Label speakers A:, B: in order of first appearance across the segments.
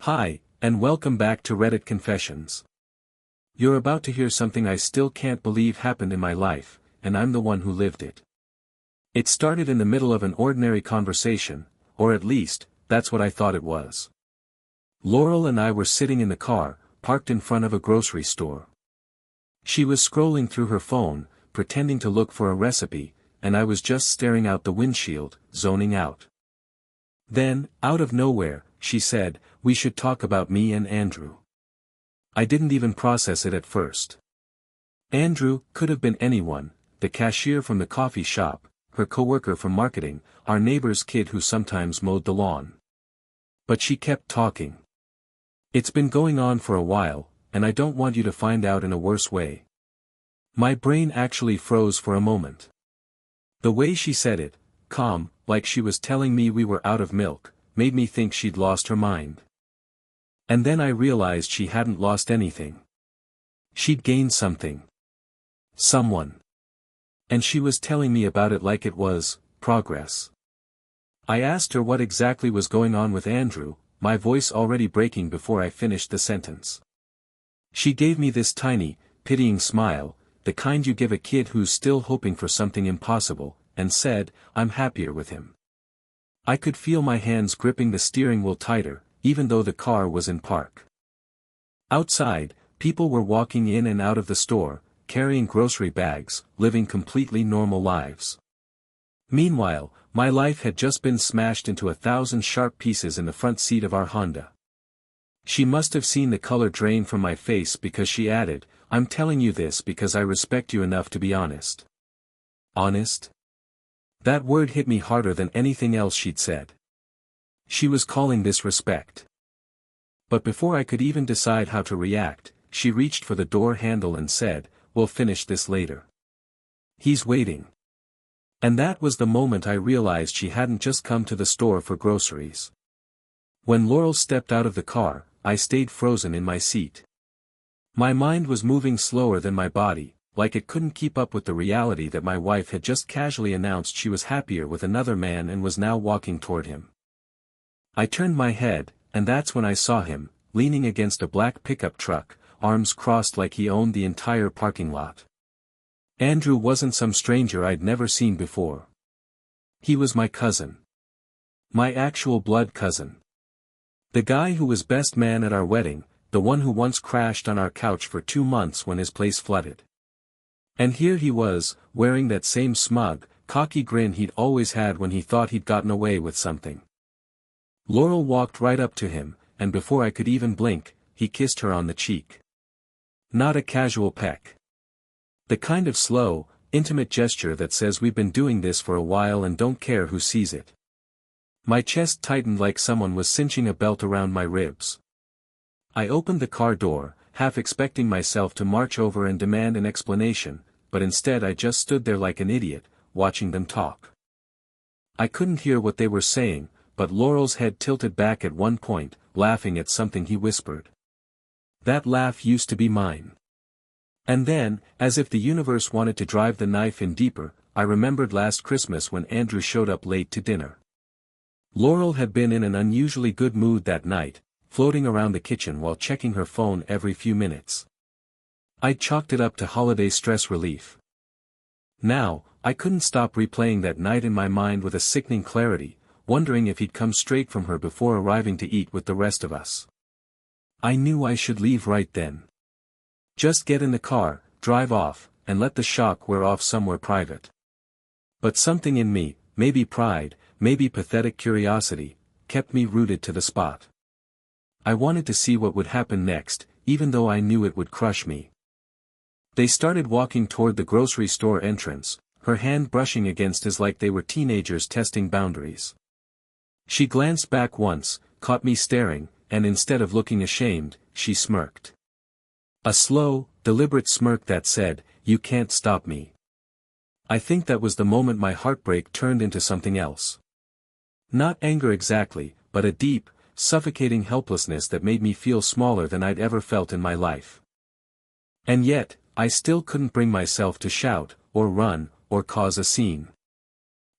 A: Hi, and welcome back to Reddit Confessions. You're about to hear something I still can't believe happened in my life, and I'm the one who lived it. It started in the middle of an ordinary conversation, or at least, that's what I thought it was. Laurel and I were sitting in the car, parked in front of a grocery store. She was scrolling through her phone, pretending to look for a recipe, and I was just staring out the windshield, zoning out. Then, out of nowhere, she said, "We should talk about me and Andrew." I didn't even process it at first. Andrew could have been anyone, the cashier from the coffee shop, her coworker from marketing, our neighbor's kid who sometimes mowed the lawn. But she kept talking. "It's been going on for a while, and I don't want you to find out in a worse way." My brain actually froze for a moment. The way she said it, calm, like she was telling me we were out of milk, made me think she'd lost her mind. And then I realized she hadn't lost anything. She'd gained something. Someone. And she was telling me about it like it was progress. I asked her what exactly was going on with Andrew, my voice already breaking before I finished the sentence. She gave me this tiny, pitying smile, the kind you give a kid who's still hoping for something impossible, and said, "I'm happier with him." I could feel my hands gripping the steering wheel tighter, even though the car was in park. Outside, people were walking in and out of the store, carrying grocery bags, living completely normal lives. Meanwhile, my life had just been smashed into 1,000 sharp pieces in the front seat of our Honda. She must have seen the color drain from my face because she added, "I'm telling you this because I respect you enough to be honest." Honest? That word hit me harder than anything else she'd said. She was calling this respect. But before I could even decide how to react, she reached for the door handle and said, "We'll finish this later. He's waiting." And that was the moment I realized she hadn't just come to the store for groceries. When Laurel stepped out of the car, I stayed frozen in my seat. My mind was moving slower than my body, like it couldn't keep up with the reality that my wife had just casually announced she was happier with another man and was now walking toward him. I turned my head, and that's when I saw him, leaning against a black pickup truck, arms crossed like he owned the entire parking lot. Andrew wasn't some stranger I'd never seen before. He was my cousin. My actual blood cousin. The guy who was best man at our wedding, the one who once crashed on our couch for 2 months when his place flooded. And here he was, wearing that same smug, cocky grin he'd always had when he thought he'd gotten away with something. Laurel walked right up to him, and before I could even blink, he kissed her on the cheek. Not a casual peck. The kind of slow, intimate gesture that says we've been doing this for a while and don't care who sees it. My chest tightened like someone was cinching a belt around my ribs. I opened the car door, half expecting myself to march over and demand an explanation, but instead I just stood there like an idiot, watching them talk. I couldn't hear what they were saying, but Laurel's head tilted back at one point, laughing at something he whispered. That laugh used to be mine. And then, as if the universe wanted to drive the knife in deeper, I remembered last Christmas when Andrew showed up late to dinner. Laurel had been in an unusually good mood that night, floating around the kitchen while checking her phone every few minutes. I'd chalked it up to holiday stress relief. Now, I couldn't stop replaying that night in my mind with a sickening clarity, wondering if he'd come straight from her before arriving to eat with the rest of us. I knew I should leave right then. Just get in the car, drive off, and let the shock wear off somewhere private. But something in me, maybe pride, maybe pathetic curiosity, kept me rooted to the spot. I wanted to see what would happen next, even though I knew it would crush me. They started walking toward the grocery store entrance, her hand brushing against his like they were teenagers testing boundaries. She glanced back once, caught me staring, and instead of looking ashamed, she smirked. A slow, deliberate smirk that said, "You can't stop me." I think that was the moment my heartbreak turned into something else. Not anger exactly, but a deep, suffocating helplessness that made me feel smaller than I'd ever felt in my life. And yet, I still couldn't bring myself to shout, or run, or cause a scene.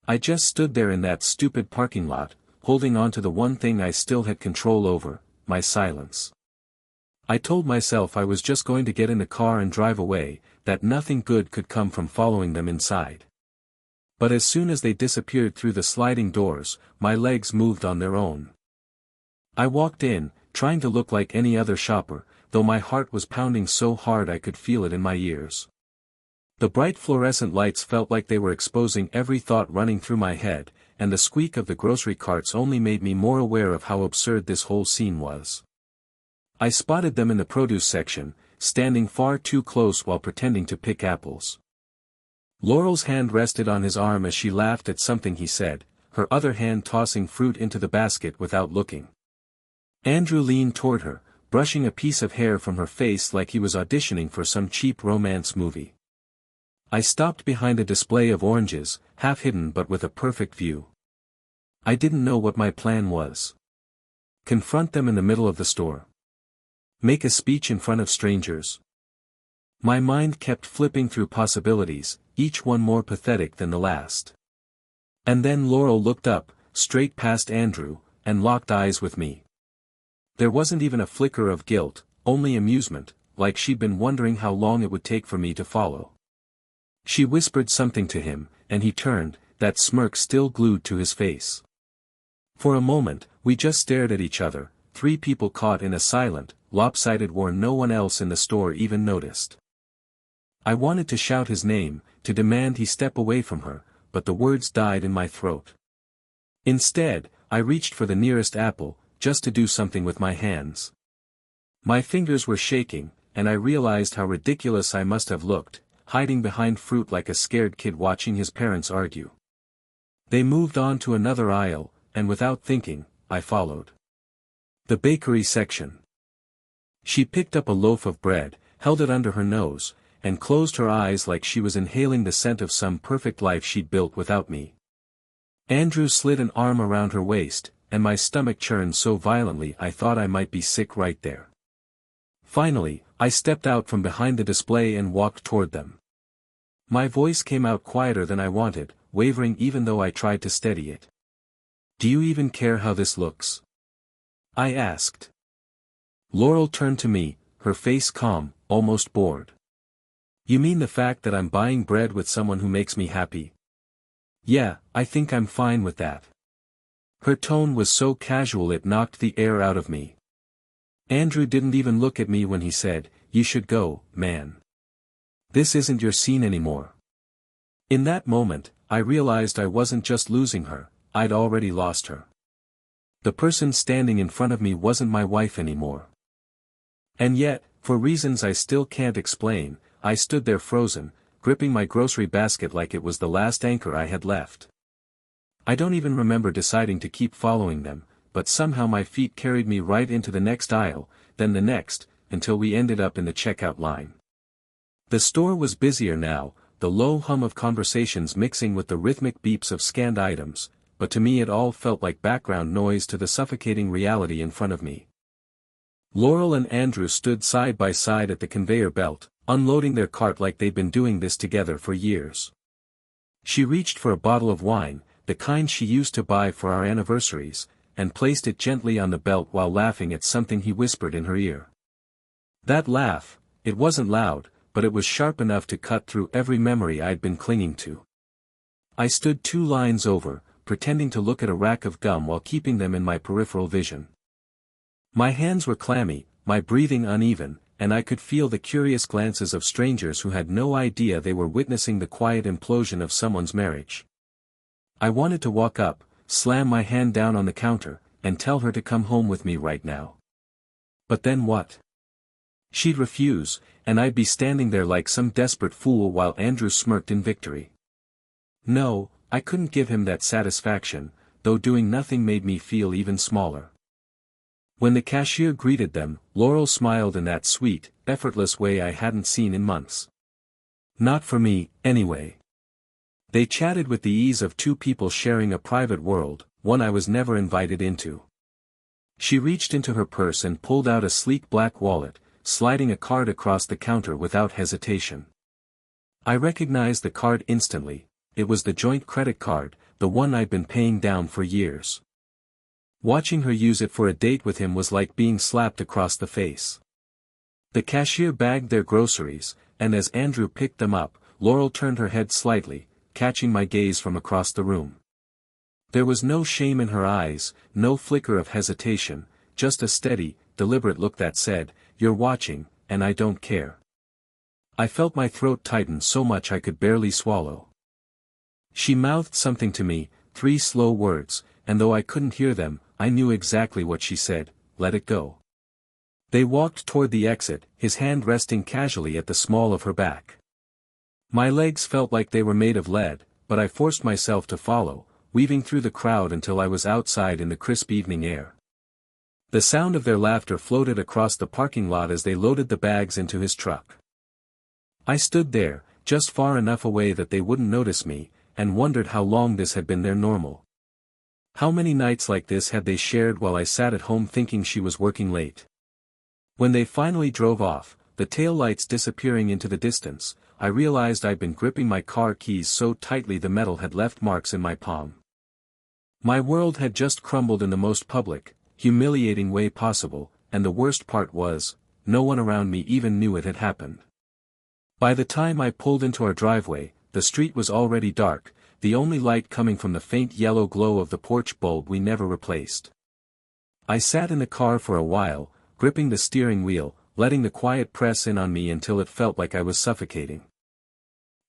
A: I just stood there in that stupid parking lot, holding on to the one thing I still had control over, my silence. I told myself I was just going to get in the car and drive away, that nothing good could come from following them inside. But as soon as they disappeared through the sliding doors, my legs moved on their own. I walked in, trying to look like any other shopper, though my heart was pounding so hard I could feel it in my ears. The bright fluorescent lights felt like they were exposing every thought running through my head, and the squeak of the grocery carts only made me more aware of how absurd this whole scene was. I spotted them in the produce section, standing far too close while pretending to pick apples. Laurel's hand rested on his arm as she laughed at something he said, her other hand tossing fruit into the basket without looking. Andrew leaned toward her, brushing a piece of hair from her face like he was auditioning for some cheap romance movie. I stopped behind a display of oranges, half hidden but with a perfect view. I didn't know what my plan was. Confront them in the middle of the store. Make a speech in front of strangers. My mind kept flipping through possibilities, each one more pathetic than the last. And then Laurel looked up, straight past Andrew, and locked eyes with me. There wasn't even a flicker of guilt, only amusement, like she'd been wondering how long it would take for me to follow. She whispered something to him, and he turned, that smirk still glued to his face. For a moment, we just stared at each other, three people caught in a silent, lopsided war no one else in the store even noticed. I wanted to shout his name, to demand he step away from her, but the words died in my throat. Instead, I reached for the nearest apple, just to do something with my hands. My fingers were shaking, and I realized how ridiculous I must have looked, hiding behind fruit like a scared kid watching his parents argue. They moved on to another aisle, and without thinking, I followed. The bakery section. She picked up a loaf of bread, held it under her nose, and closed her eyes like she was inhaling the scent of some perfect life she'd built without me. Andrew slid an arm around her waist, and my stomach churned so violently I thought I might be sick right there. Finally, I stepped out from behind the display and walked toward them. My voice came out quieter than I wanted, wavering even though I tried to steady it. "Do you even care how this looks?" I asked. Laurel turned to me, her face calm, almost bored. "You mean the fact that I'm buying bread with someone who makes me happy?" "Yeah, I think I'm fine with that." Her tone was so casual it knocked the air out of me. Andrew didn't even look at me when he said, "You should go, man. This isn't your scene anymore." In that moment, I realized I wasn't just losing her, I'd already lost her. The person standing in front of me wasn't my wife anymore. And yet, for reasons I still can't explain, I stood there frozen, gripping my grocery basket like it was the last anchor I had left. I don't even remember deciding to keep following them, but somehow my feet carried me right into the next aisle, then the next, until we ended up in the checkout line. The store was busier now, the low hum of conversations mixing with the rhythmic beeps of scanned items, but to me it all felt like background noise to the suffocating reality in front of me. Laurel and Andrew stood side by side at the conveyor belt, unloading their cart like they'd been doing this together for years. She reached for a bottle of wine, the kind she used to buy for our anniversaries, and placed it gently on the belt while laughing at something he whispered in her ear. That laugh, it wasn't loud, but it was sharp enough to cut through every memory I'd been clinging to. I stood 2 lines over, pretending to look at a rack of gum while keeping them in my peripheral vision. My hands were clammy, my breathing uneven, and I could feel the curious glances of strangers who had no idea they were witnessing the quiet implosion of someone's marriage. I wanted to walk up, slam my hand down on the counter, and tell her to come home with me right now. But then what? She'd refuse, and I'd be standing there like some desperate fool while Andrew smirked in victory. No, I couldn't give him that satisfaction, though doing nothing made me feel even smaller. When the cashier greeted them, Laurel smiled in that sweet, effortless way I hadn't seen in months. Not for me, anyway. They chatted with the ease of 2 people sharing a private world, one I was never invited into. She reached into her purse and pulled out a sleek black wallet, sliding a card across the counter without hesitation. I recognized the card instantly. It was the joint credit card, the one I'd been paying down for years. Watching her use it for a date with him was like being slapped across the face. The cashier bagged their groceries, and as Andrew picked them up, Laurel turned her head slightly, catching my gaze from across the room. There was no shame in her eyes, no flicker of hesitation, just a steady, deliberate look that said, "You're watching, and I don't care." I felt my throat tighten so much I could barely swallow. She mouthed something to me, 3 slow words, and though I couldn't hear them, I knew exactly what she said: "Let it go." They walked toward the exit, his hand resting casually at the small of her back. My legs felt like they were made of lead, but I forced myself to follow, weaving through the crowd until I was outside in the crisp evening air. The sound of their laughter floated across the parking lot as they loaded the bags into his truck. I stood there, just far enough away that they wouldn't notice me, and wondered how long this had been their normal. How many nights like this had they shared while I sat at home thinking she was working late? When they finally drove off, the taillights disappearing into the distance, I realized I'd been gripping my car keys so tightly the metal had left marks in my palm. My world had just crumbled in the most public, humiliating way possible, and the worst part was, no one around me even knew it had happened. By the time I pulled into our driveway, the street was already dark, the only light coming from the faint yellow glow of the porch bulb we never replaced. I sat in the car for a while, gripping the steering wheel, letting the quiet press in on me until it felt like I was suffocating.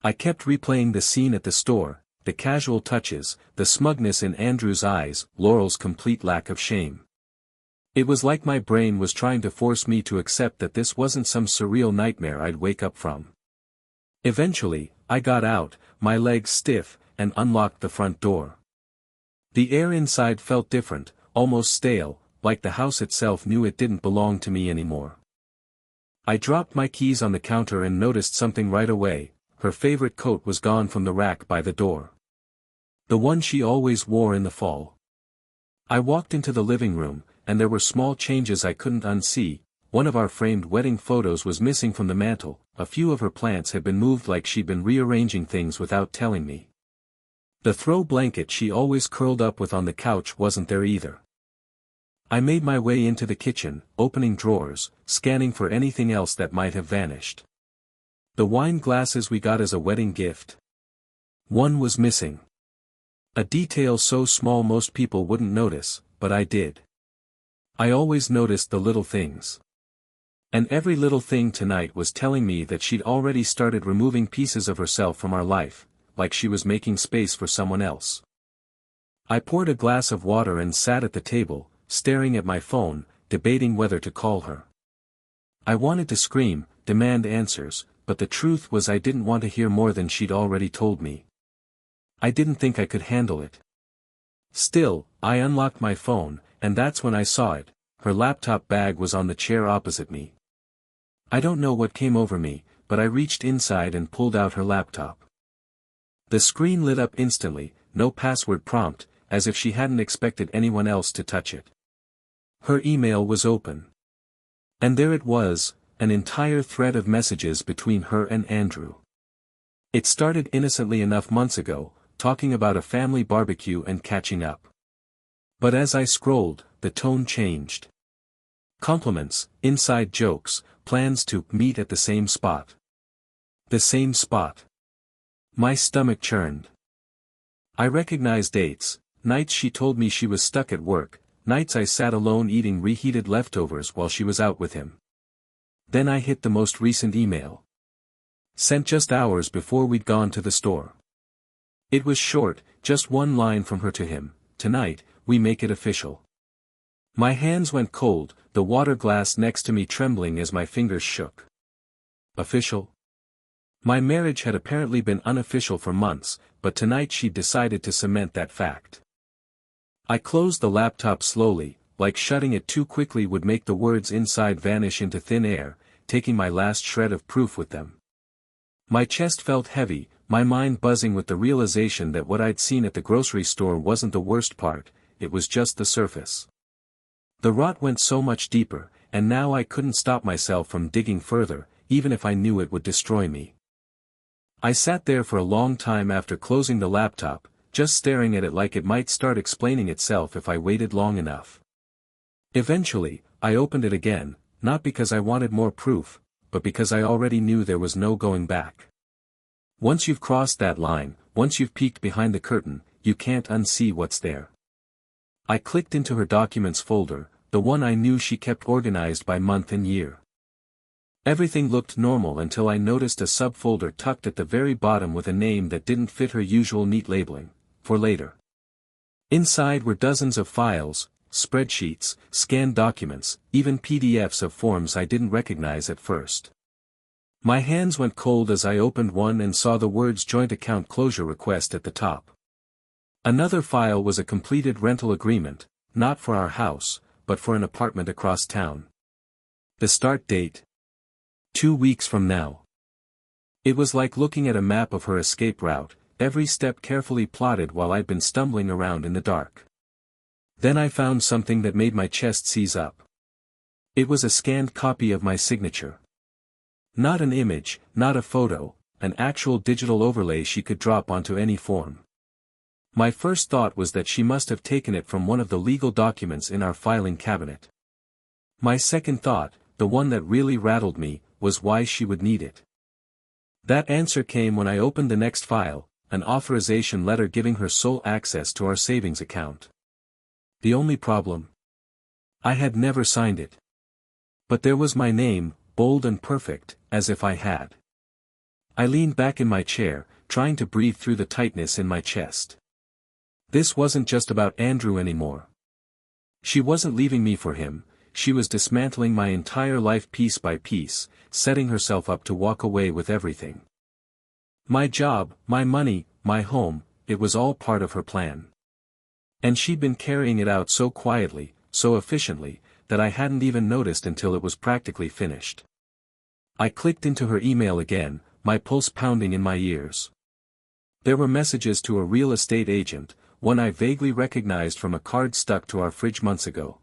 A: I kept replaying the scene at the store, the casual touches, the smugness in Andrew's eyes, Laurel's complete lack of shame. It was like my brain was trying to force me to accept that this wasn't some surreal nightmare I'd wake up from. Eventually, I got out, my legs stiff, and unlocked the front door. The air inside felt different, almost stale, like the house itself knew it didn't belong to me anymore. I dropped my keys on the counter and noticed something right away: her favorite coat was gone from the rack by the door. The one she always wore in the fall. I walked into the living room, and there were small changes I couldn't unsee. One of our framed wedding photos was missing from the mantel, a few of her plants had been moved like she'd been rearranging things without telling me. The throw blanket she always curled up with on the couch wasn't there either. I made my way into the kitchen, opening drawers, scanning for anything else that might have vanished. The wine glasses we got as a wedding gift. One was missing. A detail so small most people wouldn't notice, but I did. I always noticed the little things. And every little thing tonight was telling me that she'd already started removing pieces of herself from our life, like she was making space for someone else. I poured a glass of water and sat at the table, staring at my phone, debating whether to call her. I wanted to scream, demand answers, but the truth was I didn't want to hear more than she'd already told me. I didn't think I could handle it. Still, I unlocked my phone, and that's when I saw it. Her laptop bag was on the chair opposite me. I don't know what came over me, but I reached inside and pulled out her laptop. The screen lit up instantly, no password prompt, as if she hadn't expected anyone else to touch it. Her email was open. And there it was, an entire thread of messages between her and Andrew. It started innocently enough months ago, talking about a family barbecue and catching up. But as I scrolled, the tone changed. Compliments, inside jokes, plans to meet at the same spot. The same spot. My stomach churned. I recognized dates, nights she told me she was stuck at work, nights I sat alone eating reheated leftovers while she was out with him. Then I hit the most recent email. Sent just hours before we'd gone to the store. It was short, just one line from her to him: "Tonight, we make it official." My hands went cold, the water glass next to me trembling as my fingers shook. Official? My marriage had apparently been unofficial for months, but tonight she'd decided to cement that fact. I closed the laptop slowly, like shutting it too quickly would make the words inside vanish into thin air, taking my last shred of proof with them. My chest felt heavy, my mind buzzing with the realization that what I'd seen at the grocery store wasn't the worst part, it was just the surface. The rot went so much deeper, and now I couldn't stop myself from digging further, even if I knew it would destroy me. I sat there for a long time after closing the laptop, just staring at it like it might start explaining itself if I waited long enough. Eventually, I opened it again, not because I wanted more proof, but because I already knew there was no going back. Once you've crossed that line, once you've peeked behind the curtain, you can't unsee what's there. I clicked into her documents folder, the one I knew she kept organized by month and year. Everything looked normal until I noticed a subfolder tucked at the very bottom with a name that didn't fit her usual neat labeling, for later. Inside were dozens of files, spreadsheets, scanned documents, even PDFs of forms I didn't recognize at first. My hands went cold as I opened one and saw the words joint account closure request at the top. Another file was a completed rental agreement, not for our house, but for an apartment across town. The start date? 2 weeks from now. It was like looking at a map of her escape route, every step carefully plotted while I'd been stumbling around in the dark. Then I found something that made my chest seize up. It was a scanned copy of my signature. Not an image, not a photo, an actual digital overlay she could drop onto any form. My first thought was that she must have taken it from one of the legal documents in our filing cabinet. My second thought, the one that really rattled me, was why she would need it. That answer came when I opened the next file, an authorization letter giving her sole access to our savings account. The only problem? I had never signed it. But there was my name, bold and perfect, as if I had. I leaned back in my chair, trying to breathe through the tightness in my chest. This wasn't just about Andrew anymore. She wasn't leaving me for him, she was dismantling my entire life piece by piece, setting herself up to walk away with everything. My job, my money, my home, it was all part of her plan. And she'd been carrying it out so quietly, so efficiently, that I hadn't even noticed until it was practically finished. I clicked into her email again, my pulse pounding in my ears. There were messages to a real estate agent, one I vaguely recognized from a card stuck to our fridge months ago.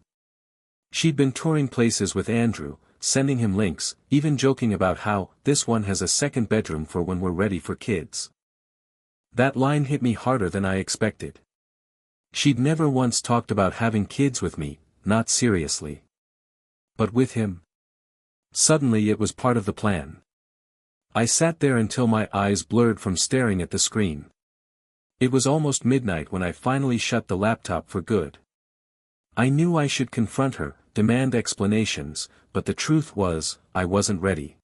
A: She'd been touring places with Andrew, sending him links, even joking about how, this one has a second bedroom for when we're ready for kids. That line hit me harder than I expected. She'd never once talked about having kids with me, not seriously. But with him? Suddenly it was part of the plan. I sat there until my eyes blurred from staring at the screen. It was almost midnight when I finally shut the laptop for good. I knew I should confront her, demand explanations, but the truth was, I wasn't ready.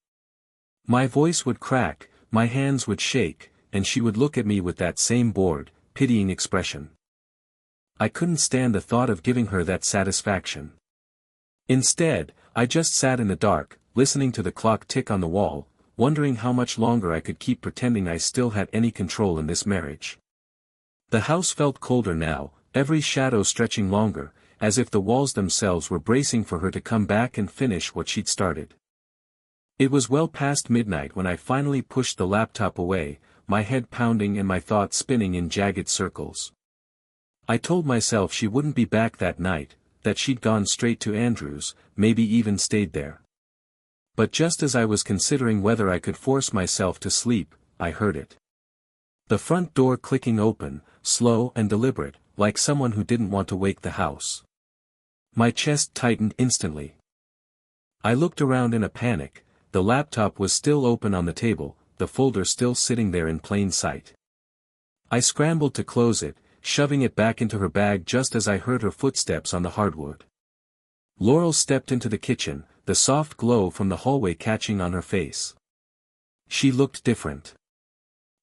A: My voice would crack, my hands would shake, and she would look at me with that same bored, pitying expression. I couldn't stand the thought of giving her that satisfaction. Instead, I just sat in the dark, listening to the clock tick on the wall, wondering how much longer I could keep pretending I still had any control in this marriage. The house felt colder now, every shadow stretching longer, as if the walls themselves were bracing for her to come back and finish what she'd started. It was well past midnight when I finally pushed the laptop away, my head pounding and my thoughts spinning in jagged circles. I told myself she wouldn't be back that night, that she'd gone straight to Andrew's, maybe even stayed there. But just as I was considering whether I could force myself to sleep, I heard it. The front door clicking open, slow and deliberate, like someone who didn't want to wake the house. My chest tightened instantly. I looked around in a panic, the laptop was still open on the table, the folder still sitting there in plain sight. I scrambled to close it, shoving it back into her bag just as I heard her footsteps on the hardwood. Laurel stepped into the kitchen, the soft glow from the hallway catching on her face. She looked different.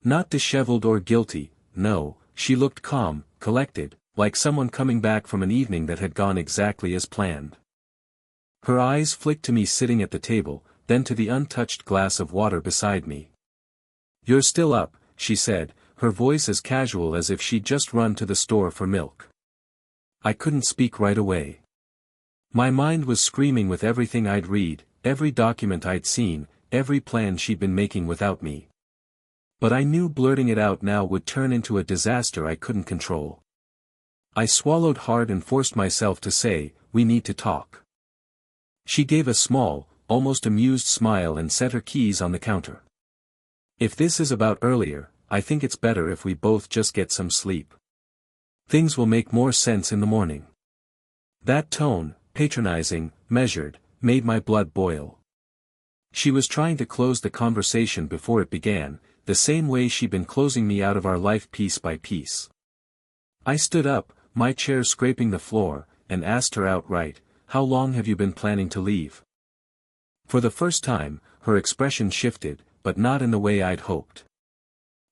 A: Not disheveled or guilty, no, she looked calm, collected, like someone coming back from an evening that had gone exactly as planned. Her eyes flicked to me sitting at the table, then to the untouched glass of water beside me. "You're still up," she said, her voice as casual as if she'd just run to the store for milk. I couldn't speak right away. My mind was screaming with everything I'd read, every document I'd seen, every plan she'd been making without me. But I knew blurting it out now would turn into a disaster I couldn't control. I swallowed hard and forced myself to say, "We need to talk." She gave a small, almost amused smile and set her keys on the counter. "If this is about earlier, I think it's better if we both just get some sleep." Things will make more sense in the morning. That tone, patronizing, measured, made my blood boil. She was trying to close the conversation before it began, the same way she'd been closing me out of our life piece by piece. I stood up, my chair scraping the floor, and asked her outright, "How long have you been planning to leave?" For the first time, her expression shifted, but not in the way I'd hoped.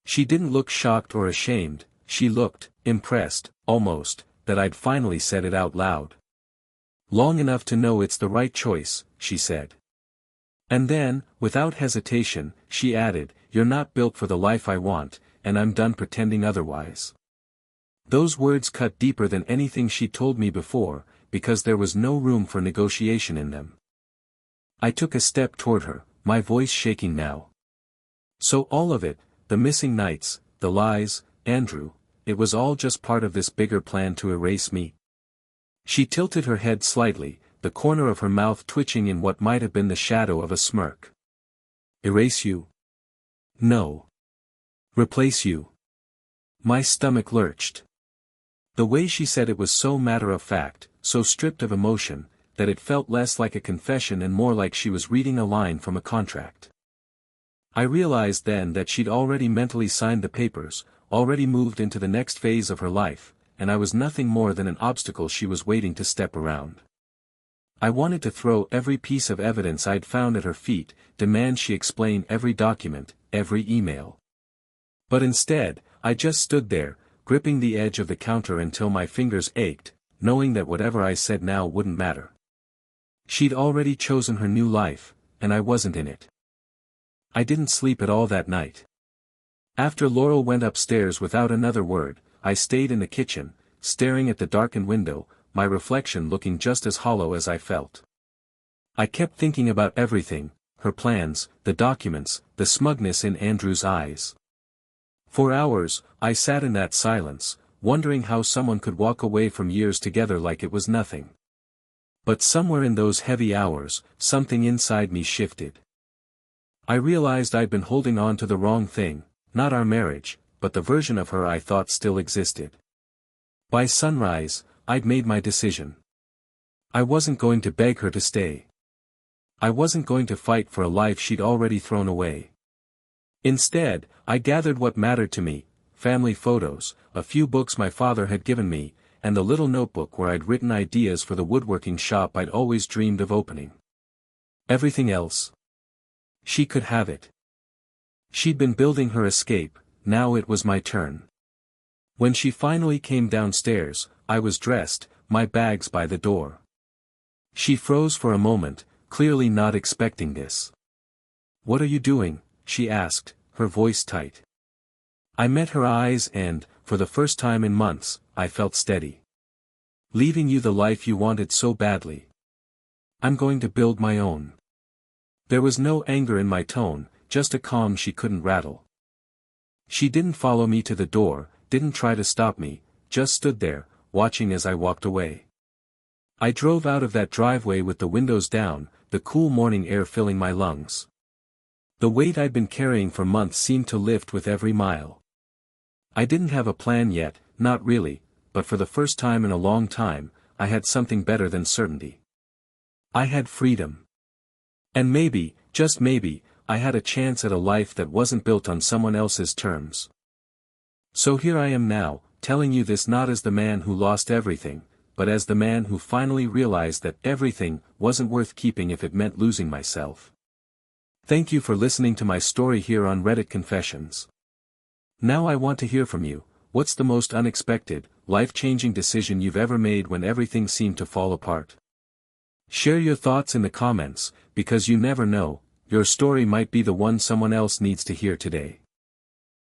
A: She didn't look shocked or ashamed, she looked, impressed, almost, that I'd finally said it out loud. "Long enough to know it's the right choice," she said. And then, without hesitation, she added, "You're not built for the life I want, and I'm done pretending otherwise." Those words cut deeper than anything she'd told me before, because there was no room for negotiation in them. I took a step toward her, my voice shaking now. "So all of it, the missing nights, the lies, Andrew, it was all just part of this bigger plan to erase me?" She tilted her head slightly, the corner of her mouth twitching in what might have been the shadow of a smirk. "Erase you? No. Replace you." My stomach lurched. The way she said it was so matter-of-fact, so stripped of emotion, that it felt less like a confession and more like she was reading a line from a contract. I realized then that she'd already mentally signed the papers, already moved into the next phase of her life, and I was nothing more than an obstacle she was waiting to step around. I wanted to throw every piece of evidence I'd found at her feet, demand she explain every document, every email. But instead, I just stood there, gripping the edge of the counter until my fingers ached, knowing that whatever I said now wouldn't matter. She'd already chosen her new life, and I wasn't in it. I didn't sleep at all that night. After Laurel went upstairs without another word, I stayed in the kitchen, staring at the darkened window, my reflection looking just as hollow as I felt. I kept thinking about everything, her plans, the documents, the smugness in Andrew's eyes. For hours, I sat in that silence, wondering how someone could walk away from years together like it was nothing. But somewhere in those heavy hours, something inside me shifted. I realized I'd been holding on to the wrong thing, not our marriage, but the version of her I thought still existed. By sunrise, I'd made my decision. I wasn't going to beg her to stay. I wasn't going to fight for a life she'd already thrown away. Instead, I gathered what mattered to me, family photos, a few books my father had given me, and the little notebook where I'd written ideas for the woodworking shop I'd always dreamed of opening. Everything else, she could have it. She'd been building her escape, now it was my turn. When she finally came downstairs, I was dressed, my bags by the door. She froze for a moment, clearly not expecting this. "What are you doing?" she asked, her voice tight. I met her eyes and, for the first time in months, I felt steady. "Leaving you the life you wanted so badly. I'm going to build my own." There was no anger in my tone, just a calm she couldn't rattle. She didn't follow me to the door, didn't try to stop me, just stood there, watching as I walked away. I drove out of that driveway with the windows down, the cool morning air filling my lungs. The weight I'd been carrying for months seemed to lift with every mile. I didn't have a plan yet, not really, but for the first time in a long time, I had something better than certainty. I had freedom. And maybe, just maybe, I had a chance at a life that wasn't built on someone else's terms. So here I am now, telling you this not as the man who lost everything, but as the man who finally realized that everything wasn't worth keeping if it meant losing myself. Thank you for listening to my story here on Reddit Confessions. Now I want to hear from you. What's the most unexpected, life-changing decision you've ever made when everything seemed to fall apart? Share your thoughts in the comments, because you never know, your story might be the one someone else needs to hear today.